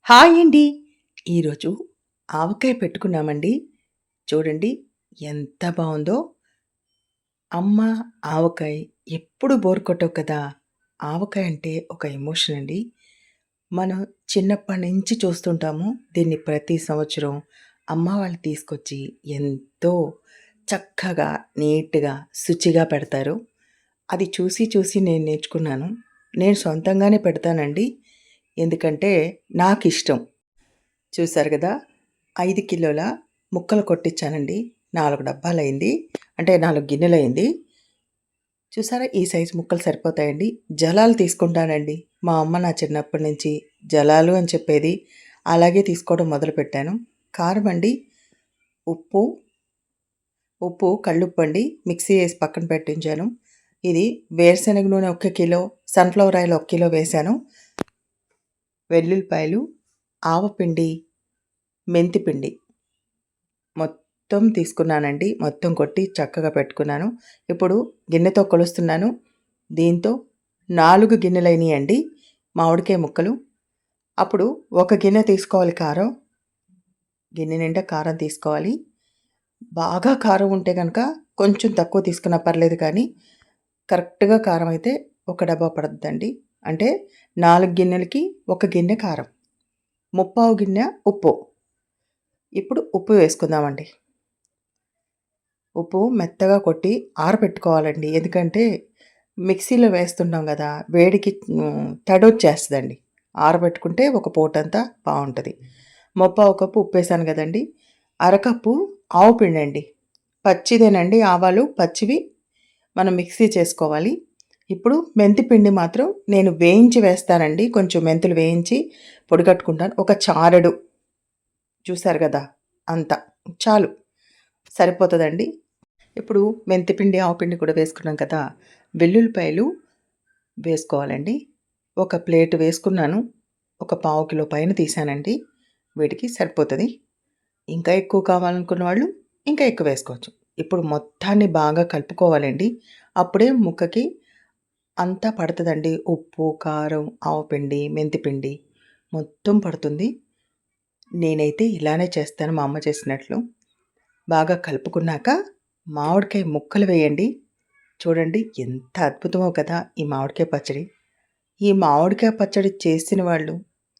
Hi అండి. ఈరోజు ఆవకాయ పెట్టుకున్నామండి. చూడండి ఎంత బావుందో. అమ్మ ఆవకాయ ఎప్పుడు బోర్ కొట్టవు కదా! ఆవకాయ అంటే ఒక ఎమోషన్ అండి. మనం చిన్నప్పటి నుంచి చూస్తుంటాము. దీన్ని ప్రతి సంవత్సరం అమ్మ వాళ్ళు తీసుకొచ్చి ఎంతో చక్కగా, నీట్‌గా, శుచిగా పెడతారు. అది చూసి చూసి నేను నేర్చుకున్నాను. నేను సొంతంగానే పెడతానండి. ఎందుకంటే నాకిష్టం. చూసారు గదా! 5 కిలోల ముక్కలు కొట్టిచ్చానండి. 4 డబ్బాలయింది. అంటే 4 గిన్నెలయింది. చూసారా? ఈ సైజు ముక్కలు సరిపోతాయండి. జలాలు తీసుకుంటానండి. మా అమ్మ నా చిన్నప్పటి నుంచి జలాలు అని చెప్పేది. అలాగే తీసుకోవడం మొదలుపెట్టాను. కారం అండి, ఉప్పు, కల్లుప్పండి మిక్సీ ఏసి పక్కన పెట్టించాను. ఇది వేరుశనగ నూనె 1 కిలో, సన్‌ఫ్లవర్ ఆయిల్ 1 కిలో వేశాను. వెల్లుల్లిపాయలు, ఆవపిండి, మెంతిపిండి మొత్తం తీసుకున్నానండి. మొత్తం కొట్టి చక్కగా పెట్టుకున్నాను. ఇప్పుడు గిన్నెతో కొలుస్తున్నాను. దీంతో 4 గిన్నెలయినాయండి మామిడికాయ ముక్కలు. అప్పుడు ఒక గిన్నె తీసుకోవాలి కారం. గిన్నె నిండా కారం తీసుకోవాలి. బాగా కారం ఉంటే గనక కొంచెం తక్కువ తీసుకున్నా పర్లేదు కానీ, కరెక్ట్‌గా కారం అయితే ఒక డబ్బా పడుద్దండి. అంటే 4 గిన్నెలకి ఒక గిన్నె కారం. ముప్పావు గిన్నె ఉప్పు. ఇప్పుడు ఉప్పు వేసుకుందామండి. ఉప్పు మెత్తగా కొట్టి ఆరబెట్టుకోవాలండి. ఎందుకంటే మిక్సీలో వేస్తుంటాం గదా! వేడికి తడొచ్చేస్తదండి. ఆరబెట్టుకుంటే ఒక పూటంతా బావుంటది. ముప్పావు కప్పు ఉప్పేసాను గదండీ! అరకప్పు ఆవు పిండండి. పచ్చిదేనండి ఆవాలు పచ్చివి మనం మిక్సీ చేసుకోవాలి. ఇప్పుడు మెంతి పిండి మాత్రం నేను వేయించి వేస్తానండి. కొంచెం మెంతులు వేయించి పొడిగట్టుకుంటాను. ఒక చారెడు చూసారు గదా! అంత చాలు సరిపోతదండి. ఇప్పుడు మెంతిపిండి, ఆవపిండి కూడా వేసుకున్నాం కదా! వెల్లుల్లిపాయలు వేసుకోవాలండి. ఒక ప్లేట్ వేసుకున్నాను. ఒక పావు కిలో పైన తీసానండి. వీటికి సరిపోతది. ఇంకా ఎక్కువ కావాలనుకున్న వాళ్ళు ఇంకా ఎక్కువ వేసుకోవచ్చు. ఇప్పుడు మొత్తాన్ని బాగా కలుపుకోవాలండి. అప్పుడే ముక్కకి అంతా పడతదండి. ఉప్పు, కారం, ఆవపిండి, మెంతిపిండి మొత్తం పడుతుంది. నేనైతే ఇలానే చేస్తాను మా అమ్మ చేసినట్లు. బాగా కలుపుకున్నాక మామిడికాయ ముక్కలు వేయండి. చూడండి ఎంత అద్భుతమో కదా ఈ మామిడికాయ పచ్చడి. ఈ మామిడికాయ పచ్చడి చేసిన వాళ్ళు,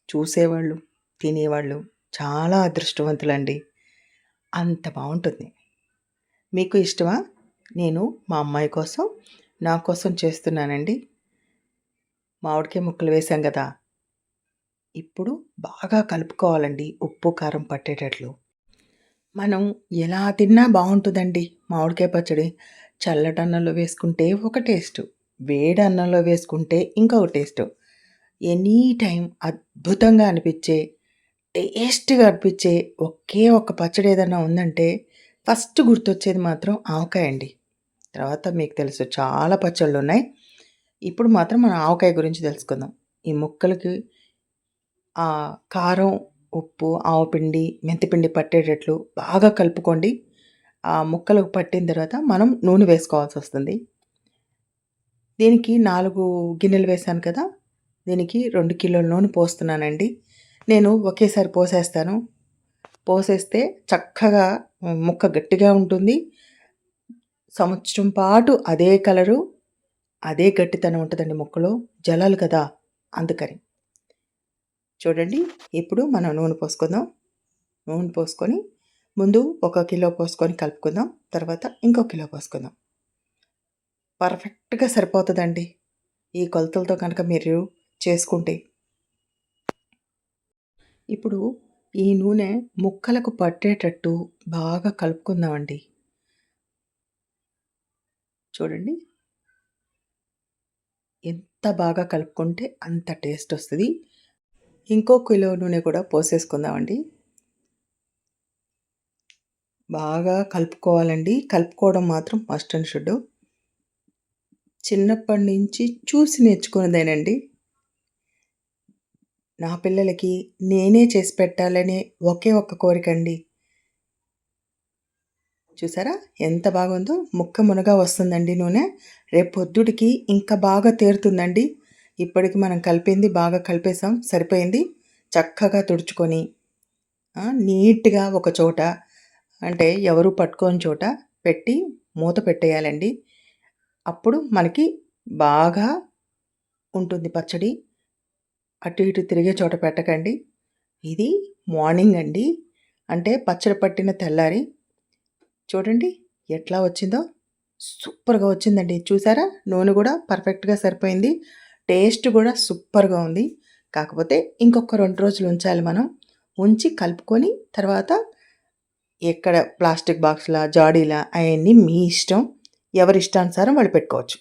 చూసేవాళ్ళు, తినేవాళ్ళు చాలా అదృష్టవంతులండి. అంత బావుంటుంది. మీకు ఇష్టమా? నేను మా అమ్మాయి కోసం, నా కోసం చేస్తున్నానండి. మామిడికాయ ముక్కలు వేశాం గదా! ఇప్పుడు బాగా కలుపుకోవాలండి ఉప్పు, కారం పట్టేటట్లు. మనం ఎలా తిన్నా బావుంటుందండి మామిడికాయ పచ్చడి. చల్లటన్నంలో వేసుకుంటే ఒక టేస్టు. వేడి అన్నంలో వేసుకుంటే ఇంకొక టేస్టు. ఎనీ టైం అద్భుతంగా అనిపిచ్చే, టేస్ట్‌గా అనిపిచ్చే ఒకే ఒక్క పచ్చడి ఏదన్నా ఉందంటే ఫస్ట్ గుర్తొచ్చేది మాత్రం ఆవకాయ అండి. తర్వాత మీకు తెలుసు చాలా పచ్చళ్ళున్నాయి. ఇప్పుడు మాత్రం మనం ఆవకాయ గురించి తెలుసుకుందాం. ఈ ముక్కలకి కారం, ఉప్పు, ఆవపిండి, మెంతిపిండి పట్టేటట్లు బాగా కలుపుకోండి. ఆ ముక్కలకు పట్టిన తర్వాత మనం నూనె వేసుకోవాల్సొస్తుంది. దీనికి 4 గిన్నెలు వేశాను కదా! దీనికి 2 కిలోల నూనె పోస్తున్నానండి. నేను ఒకేసారి పోసేస్తాను. పోసేస్తే చక్కగా ముక్క గట్టిగా ఉంటుంది. సంవత్సరం పాటు అదే కలరు, అదే గట్టితనం ఉంటదండి ముక్కలో. జలాలు కదా! అందుకని. చూడండి ఇప్పుడు మనం నూనె పోసుకుందాం. నూనె పోసుకొని ముందు 1 కిలో పోసుకొని కలుపుకుందాం. తర్వాత ఇంకో కిలో పోసుకుందాం. పర్ఫెక్ట్‌గా సరిపోతదండి. ఈ కొలతలతో కనుక మీరు చేసుకుంటే. ఇప్పుడు ఈ నూనె ముక్కలకు పట్టేటట్టు బాగా కలుపుకుందామండి. చూడండి. ఎంత బాగా కలుపుకుంటే అంత టేస్ట్ వస్తది. ఇంకో కిలో నూనె కూడా పోసేసుకుందామండి. బాగా కలుపుకోవాలండి. కలుపుకోవడం మాత్రం మస్ట్ అండ్ షుడ్. చిన్నప్పటి నుంచి చూసి నేర్చుకున్నదేనండి. నా పిల్లలకి నేనే చేసి పెట్టాలనే ఒకే ఒక్క కోరికండి. చూసారా ఎంత బాగుందో? ముక్క మునగా వస్తుందండి నూనె. రేపు పొద్దుటికి ఇంకా బాగా తేరుతుందండి. ఇప్పటికి మనం కలిపింది బాగా కలిపేసాం. సరిపోయింది. చక్కగా తుడుచుకొని నీట్‌గా ఒక చోట అంటే ఎవరు పట్టుకోని చోట పెట్టి మూత పెట్టేయాలండి. అప్పుడు మనకి బాగా ఉంటుంది పచ్చడి. అటు ఇటు తిరిగే చోట పెట్టకండి. ఇది మార్నింగ్ అండి. అంటే పచ్చడి పట్టిన తెల్లారి చూడండి ఎట్లా వచ్చిందో. సూపర్‌గా వచ్చిందండి. చూసారా? నూనె గూడా పర్ఫెక్ట్‌గా సరిపోయింది. టేస్ట్ గూడా సూపర్‌గా ఉంది. కాకపోతే ఇంకొక 2 రోజులు ఉంచాలి మనం. ఉంచి కలుపుకొని తర్వాత ఎక్కడ ప్లాస్టిక్ బాక్స్‌లా, జాడీలా అయన్నీ మీ ఇష్టం. ఎవరి ఇష్టానుసారం వాళ్ళు పెట్టుకోవచ్చు.